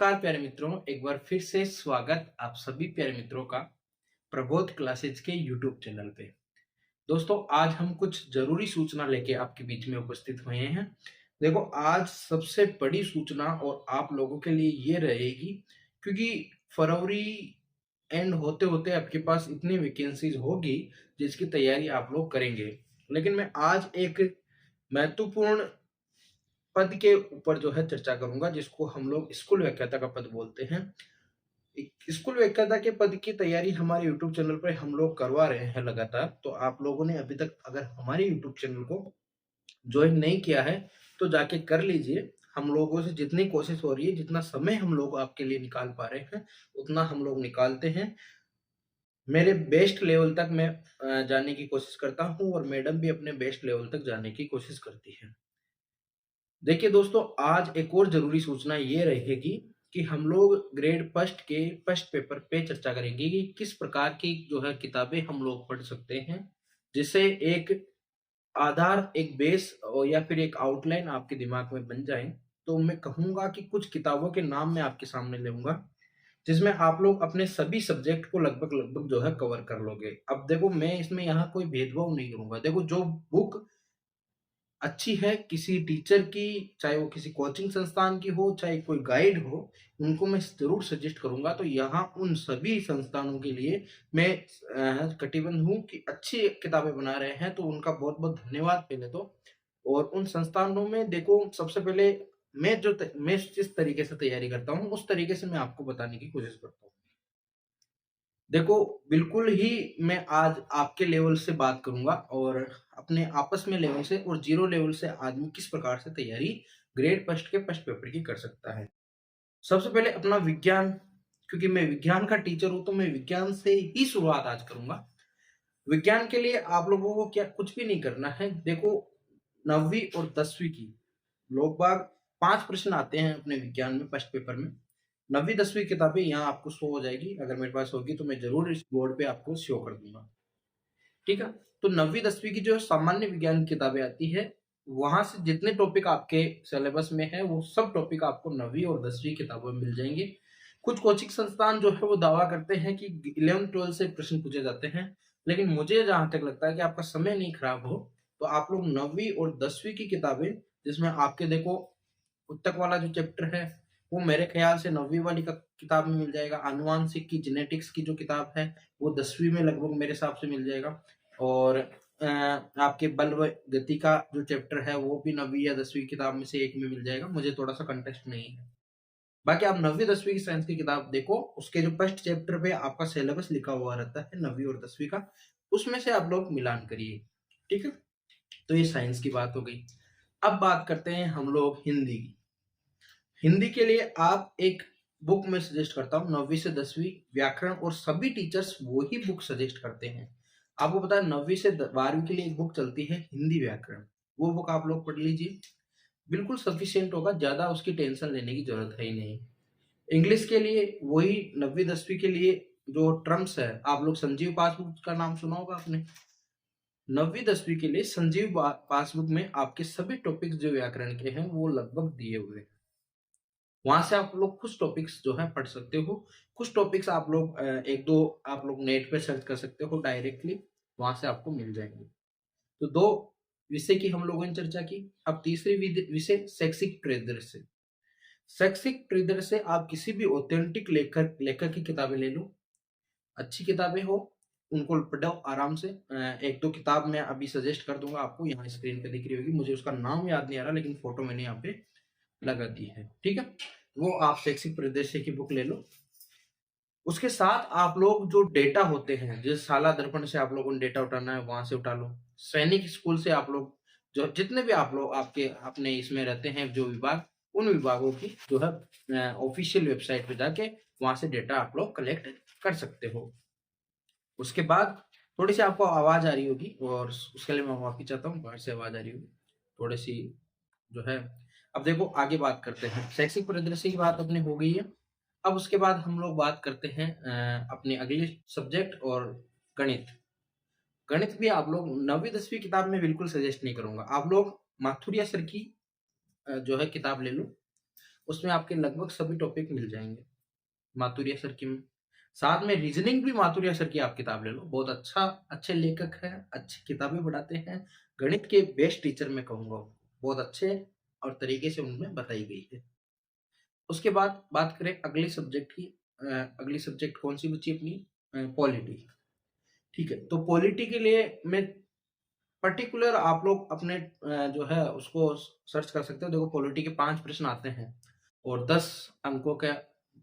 नमस्कार प्यारे मित्रों, एक बार फिर से स्वागत आप सभी प्यारे मित्रों का प्रबोध क्लासेज के यूट्यूब चैनल पे। दोस्तों, आज हम कुछ ज़रूरी सूचना लेके आपके बीच में उपस्थित हुए हैं। देखो, आज सबसे बड़ी सूचना और आप लोगों के लिए ये रहेगी, क्योंकि फरवरी एंड होते-होते आपके पास इतनी वैकेंसीज़ होगी, जिसकी तैयारी आप लोग करेंगे। लेकिन मैं आज एक महत्वपूर्ण पद के ऊपर जो है चर्चा करूँगा, जिसको हम लोग स्कूल व्याख्याता का पद बोलते हैं। एक स्कूल व्याख्याता के पद की तैयारी हमारे यूट्यूब चैनल पे हम लोग करवा रहे हैं लगातार। तो आप लोगों ने अभी तक अगर हमारे यूट्यूब चैनल को जॉइन नहीं किया है, तो जाके कर लीजिए। हम लोगों से जितनी कोशिश हो रही है, जितना समय हम लोग आपके लिए निकाल पा रहे हैं, उतना हम लोग निकालते हैं। मेरे बेस्ट लेवल तक मैं जाने की कोशिश करता हूँ और मैडम भी अपने बेस्ट लेवल तक जाने की कोशिश करती है। देखिए दोस्तों, आज एक और ज़रूरी सूचना ये रहेगी कि हम लोग ग्रेड फर्स्ट के फर्स्ट पेपर पे चर्चा करेंगे कि किस प्रकार की जो है किताबें हम लोग पढ़ सकते हैं, जिससे एक आधार, एक बेस या फिर एक आउटलाइन आपके दिमाग में बन जाए। तो मैं कहूँगा कि कुछ किताबों के नाम मैं आपके सामने लूँगा, जिसमें आप लोग अपने सभी सब्जेक्ट को लगभग-लगभग जो है कवर कर लोगे। अब देखो, मैं इसमें यहाँ कोई भेदभाव नहीं करूँगा। देखो, जो बुक अच्छी है किसी टीचर की, चाहे वो किसी कोचिंग संस्थान की हो, चाहे कोई गाइड हो, उनको मैं ज़रूर सजेस्ट करूँगा। तो यहाँ उन सभी संस्थानों के लिए मैं कटिबद्ध हूँ कि अच्छी किताबें बना रहे हैं, तो उनका बहुत-बहुत धन्यवाद पहले तो। और उन संस्थानों में देखो, सबसे पहले मैं जिस तरीके से तैयारी करता हूँ, उस तरीके से मैं आपको बताने की कोशिश करता हूँ। देखो, बिल्कुल ही मैं आज आपके लेवल से बात करूँगा और अपने आपस में लेवल से और ज़ीरो लेवल से आदमी किस प्रकार से तैयारी ग्रेड फर्स्ट के फर्स्ट पेपर की कर सकता है। सबसे पहले अपना विज्ञान, क्योंकि मैं विज्ञान का टीचर हूँ, तो मैं विज्ञान से ही शुरुआत आज करूँगा। विज्ञान के लिए आप लोगों को क्या कुछ भी नहीं करना है। देखो, 9वीं और 10वीं की लोग-बाग 5 प्रश्न आते हैं अपने विज्ञान में फर्स्ट पेपर में। 9वीं 10वीं किताबें यहाँ आपको शो हो जाएगी, अगर मेरे पास होगी तो मैं ज़रूर इस बोर्ड पे आपको शो कर दूँगा, ठीक है? तो 9वीं 10वीं की जो सामान्य विज्ञान की किताबें आती है, वहाँ से जितने टॉपिक आपके सिलेबस में है, वो सब टॉपिक आपको 9वीं और 10वीं किताबों में मिल जाएँगे। कुछ कोचिंग संस्थान जो है वो दावा करते हैं कि 11th-12th से प्रश्न पूछे जाते हैं, लेकिन मुझे जहाँ तक लगता है कि आपका समय नहीं खराब हो, तो आप लोग 9वीं और 10वीं की किताबें, जिसमें आपके देखो पुस्तक वाला जो चैप्टर है, वो मेरे ख़्याल से 9वीं वाली किताब में मिल जाएगा। आनुवांशिक की जेनेटिक्स की जो किताब है, वो 10वीं में लगभग मेरे हिसाब से मिल जाएगा। और आपके बल व गति का जो चैप्टर है, वो भी 9वीं या 10वीं किताब में से एक में मिल जाएगा। मुझे थोड़ा-सा कॉन्टेक्स्ट नहीं है। बाकी आप 9वीं 10वीं की साइंस की किताब देखो, उसके जो फर्स्ट चैप्टर पे आपका सिलेबस लिखा हुआ रहता है 9वीं और 10वीं का, उसमें से आप लोग मिलान करिए, ठीक है? तो ये साइंस की बात हो गई। अब बात करते हैं हम लोग हिंदी की। हिंदी के लिए आप एक बुक मैं सजेस्ट करता हूँ, 9वीं से 10वीं व्याकरण, और सभी टीचर्स वो ही बुक सजेस्ट करते हैं। आपको पता है 9वीं से 12वीं के लिए एक बुक चलती है हिंदी व्याकरण, वो बुक आप लोग पढ़ लीजिए, बिल्कुल सफिशिएंट होगा, ज़्यादा उसकी टेंशन लेने की ज़रूरत है ही नहीं। इंग्लिश के लिए वही 9वीं 10वीं के लिए जो टर्म्स है, आप लोग संजीव पासबुक का नाम सुना होगा आपने। 9वीं 10वीं के लिए संजीव पासबुक में आपके सभी टॉपिक्स जो व्याकरण के हैं, वो लगभग दिए हुए हैं। वहाँ से आप लोग कुछ टॉपिक्स जो है पढ़ सकते हो। कुछ टॉपिक्स आप लोग 1-2 आप लोग नेट पे सर्च कर सकते हो डायरेक्टली, वहाँ से आपको मिल जाएँगे। तो 2 विषय की हम लोगों ने चर्चा की। अब तीसरी विषय शैक्षिक परिदृश्य। शैक्षिक परिदृश्य से आप किसी भी ऑथेंटिक लेखक की किताबें ले लो। अच्छी किताबें हो, उनको पढ़ो आराम से। 1-2 किताब मैं अभी सजेस्ट कर दूँगा आपको, यहाँ स्क्रीन पे दिख रही होगी। मुझे उसका नाम याद नहीं आ रहा, लेकिन फ़ोटो मैंने यहाँ पे लगा दी है, ठीक है? वो आप शैक्षिक परिदृश्य की बुक ले लो। उसके साथ आप लोग जो डेटा होते हैं, जैसे शाला दर्पण से आप लोगों ने डेटा उठाना है, वहाँ से उठा लो। सैनिक स्कूल से आप लोग जो जितने भी आप लोग आपके अपने इसमें रहते हैं जो विभाग, उन विभागों की जो है ऑफ़िशियल वेबसाइट पे जाके वहाँ से डेटा आप लोग कलेक्ट कर सकते हो। उसके बाद थोड़ी-सी आपको आवाज़ आ रही होगी और उसके लिए मैं माफ़ी चाहता हूँ, बाहर से आवाज़ आ रही होगी, थोड़ी-सी जो है। अब देखो, आगे बात करते हैं। शैक्षिक परिदृश्य की बात अपनी हो गई है। अब उसके बाद हम लोग बात करते हैं अपने अगले सब्जेक्ट और गणित। गणित भी आप लोग 9वीं 10वीं किताब में बिल्कुल सजेस्ट नहीं करूँगा। आप लोग माथुरिया सर की जो है किताब ले लो। उसमें आपके लगभग सभी टॉपिक मिल जाएँगे। माथुरिया सर की साथ में रीज़निंग भी माथुरिया सर की आप किताब ले लो। बहुत अच्छे लेखक हैं, अच्छी किताबें पढ़ाते हैं। गणित के बेस्ट टीचर मैं कहूँगा उनको। बहुत अच्छे और तरीके से उनमें बताई गई है। उसके बाद बात करें अगले सब्जेक्ट की। अगली सब्जेक्ट कौन-सी बची अपनी? पॉलिटी। ठीक है, तो पॉलिटी के लिए मैं पर्टिकुलर आप लोग अपने जो है उसको सर्च कर सकते हो। देखो पॉलिटी के 5 प्रश्न आते हैं और 10 अंकों का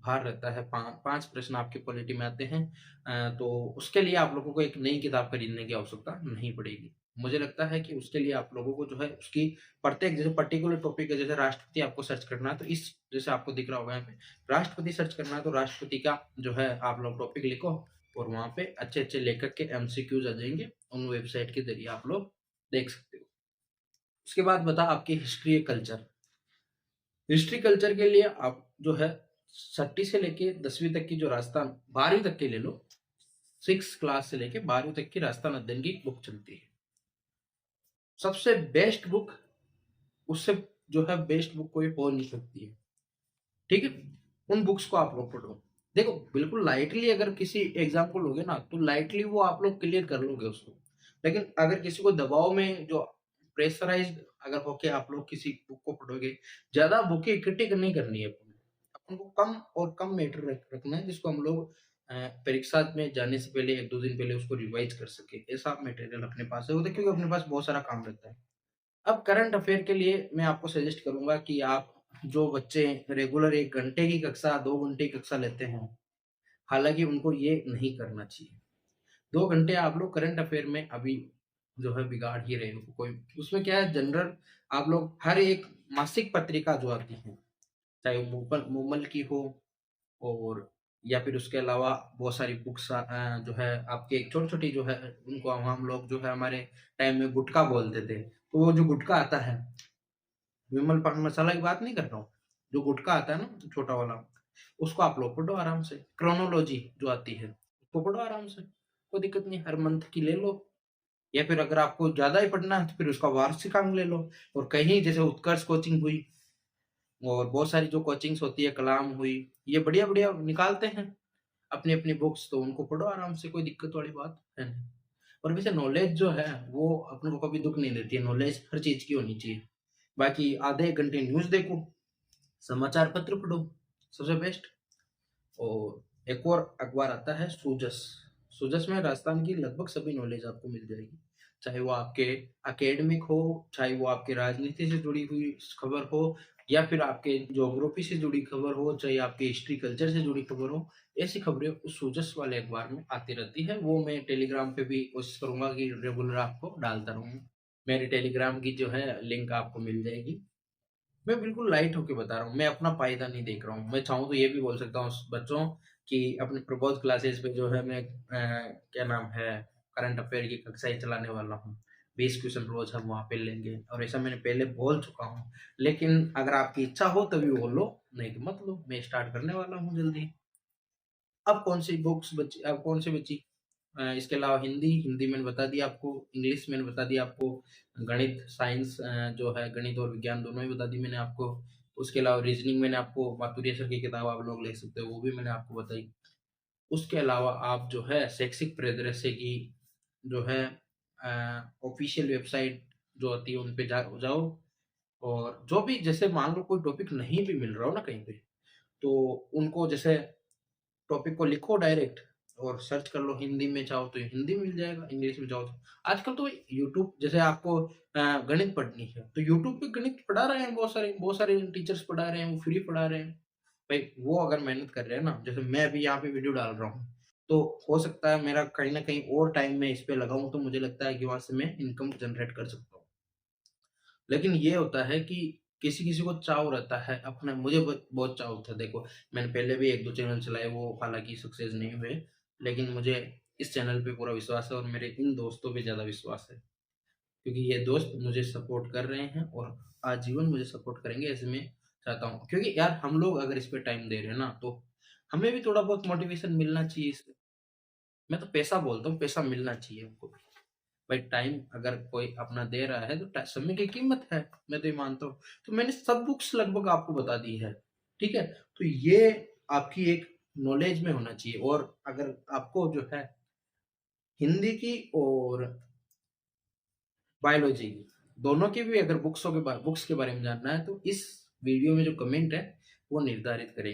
भार रहता है। 5 प्रश्न आपके पॉलिटी में आते हैं। तो उसके लिए आप लोगों को एक नई किताब खरीदने की आवश्यकता नहीं पड़ेगी। मुझे लगता है कि उसके लिए आप लोगों को जो है उसकी प्रत्येक जैसे पर्टिकुलर टॉपिक है, जैसे राष्ट्रपति आपको सर्च करना है तो इस जैसे आपको दिख रहा होगा यहाँ पे राष्ट्रपति सर्च करना है तो राष्ट्रपति का जो है आप लोग टॉपिक लिखो और वहाँ पे अच्छे-अच्छे लेखक के एमसीक्यूज़ आ जाएँगे। उन वेबसाइट के ज़रिए आप लोग देख सकते हो। उसके बाद बता आपकी हिस्ट्री या कल्चर। हिस्ट्री कल्चर के लिए आप जो है छठी से लेके 10वीं तक की जो राजस्थान 12वीं तक की ले लो। 6 क्लास से लेके 12वीं तक की राजस्थान अध्ययन की बुक चलती है। सबसे बेस्ट बुक उससे जो है बेस्ट बुक कोई हो नहीं सकती है। ठीक है? उन बुक्स को आप लोग पढ़ो। देखो बिल्कुल लाइटली अगर किसी एग्ज़ाम को लोगे ना तो लाइटली वो आप लोग क्लियर कर लोगे उसको। लेकिन अगर किसी को दबाव में जो प्रेशराइज़्ड अगर होके आप लोग किसी बुक को पढ़ोगे, ज़्यादा बुकें इकट्ठी नहीं करनी है अपन को। अपन को कम और कम मैटर रखना है जिसको हम लोग परीक्षा में जाने से पहले 1-2 दिन पहले उसको रिवाइज़ कर सकें। ऐसा मटेरियल अपने पास है होता है क्योंकि अपने पास बहुत सारा काम रहता है। अब करंट अफेयर के लिए मैं आपको सजेस्ट करूँगा कि आप जो बच्चे रेगुलर 1 घंटे की कक्षा, 2 घंटे की कक्षा लेते हैं, हालाँकि उनको ये नहीं करना चाहिए। 2 घंटे आप लोग करंट अफेयर में अभी जो है बिगाड़ ही रहे हो। कोई उसमें क्या है जनरल आप लोग हर एक मासिक पत्रिका जो आती है, चाहे वो मूमल की हो और या फिर उसके अलावा बहुत सारी बुक्स जो है आपके छोटी-छोटी जो है उनको हम लोग जो है हमारे टाइम में गुटखा बोलते थे। तो वो जो गुटखा आता है विमल पान मसाला की बात नहीं कर रहा हूँ। जो गुटखा आता है ना छोटा वाला, उसको आप लोग पढ़ो आराम से। क्रोनोलॉजी जो आती है, उसको पढ़ो आराम से। कोई दिक्कत नहीं, हर मंथ की ले लो या फिर अगर आपको ज़्यादा ही पढ़ना है तो फिर उसका वार्षिक अंक ले लो। और कहीं जैसे उत्कर्ष कोचिंग हुई और बहुत सारी जो कोचिंग्स होती है, कलाम हुई, ये बढ़िया-बढ़िया निकालते हैं अपनी-अपनी बुक्स तो उनको पढ़ो आराम से, कोई दिक्कत वाली बात है नहीं। और वैसे नॉलेज जो है वो अपन को कभी दुःख नहीं देती है, नॉलेज हर चीज़ की होनी चाहिए। बाकी आधे 1 घंटे न्यूज़ देखो, समाचार पत्र पढ़ो, सबसे बेस्ट। और एक और अखबार आता है सूजस। सूजस में राजस्थान की लगभग सभी नॉलेज आपको मिल जाएगी। चाहे वो आपके एकेडमिक हो, चाहे वो आपके राजनीति से जुड़ी हुई खबर हो या फिर आपके ज्योग्राफी से जुड़ी खबर हो, चाहे आपके हिस्ट्री कल्चर से जुड़ी खबर हो, ऐसी खबरें उस सूजस वाले अखबार में आती रहती है। वो मैं टेलीग्राम पे भी कोशिश करूँगा कि रेगुलर आपको डालता रहूँ। मेरे टेलीग्राम की जो है लिंक आपको मिल जाएगी। मैं बिल्कुल लाइट होके बता रहा हूँ, मैं अपना फ़ायदा नहीं देख रहा हूँ। मैं चाहूँ तो ये भी बोल सकता हूँ बच्चों कि अपने प्रबोध क्लासेस पे जो है मैं क्या नाम है, करंट अफ़ेयर की कक्षाएँ चलाने वाला हूँ। 20 क्वेश्चन रोज़ हम वहाँ पे लेंगे और ऐसा मैंने पहले बोल चुका हूँ। लेकिन अगर आपकी इच्छा हो तभी बोलो, नहीं तो मत लो। मैं स्टार्ट करने वाला हूँ जल्दी। अब कौन-सी बुक्स बची अब कौन-सी बची? इसके अलावा हिंदी मैंने बता दिया आपको, इंग्लिश मैंने बता दिया आपको, गणित, साइंस जो है गणित और विज्ञान दोनों ही बता दी मैंने आपको। उसके अलावा रीज़निंग मैंने आपको माथुरिया सर की किताब आप लोग ले सकते हो, वो भी मैंने आपको बताई। उसके अलावा आप जो है शैक्षिक परिदृश्य की जो है ऑफ़िशियल वेबसाइट जो होती है उन पे जाओ और जो भी जैसे मान लो कोई टॉपिक नहीं भी मिल रहा हो ना कहीं पे, तो उनको जैसे टॉपिक को लिखो डायरेक्ट और सर्च कर लो हिंदी में चाहो तो हिंदी मिल जाएगा, इंग्लिश में चाहो तो आजकल तो यूट्यूब जैसे आपको गणित पढ़नी है, तो यूट्यूब पे गणित पढ़ा रहे हैं बहुत सारे टीचर्स पढ़ा रहे हैं, वो फ्री पढ़ा रहे हैं। भाई वो अगर मेहनत कर रहे हैं ना, जैसे मैं अभी यहाँ पे वीडियो डाल रहा हूँ, तो हो सकता है मेरा कहीं न कहीं और टाइम मैं इस पे लगाऊँ तो मुझे लगता है कि वहाँ से मैं इनकम जनरेट कर सकता हूँ। लेकिन ये होता है कि किसी-किसी को चाव रहता है अपना मुझे बहुत चाव था देखो, मैंने पहले भी 1-2 चैनल चलाए वो हालाँकि सक्सेस नहीं हुए, लेकिन मुझे इस चैनल पे पूरा विश्वास है और मेरे इन दोस्तों पे ज़्यादा विश्वास है। क्योंकि ये दोस्त मुझे सपोर्ट कर रहे हैं और आजीवन मुझे सपोर्ट करेंगे ऐसे मैं चाहता हूँ। क्योंकि यार हम लोग अगर इस पे टाइम दे रहे हैं ना, तो हमें भी थोड़ा बहुत मोटिवेशन मिलना चाहिए इससे। मैं तो पैसा बोलता हूँ, पैसा मिलना चाहिए हमको। भाई टाइम अगर कोई अपना दे रहा है तो समय की कीमत है, मैं तो ये मानता हूँ। तो मैंने सब बुक्स लगभग आपको बता दी है। ठीक है, तो ये आपकी एक नॉलेज में होना चाहिए। और अगर आपको जो है हिंदी की और बायोलॉजी की दोनों की भी अगर बुक्स के बारे में जानना है, तो इस वीडियो में जो कमेंट है वो निर्धारित करें।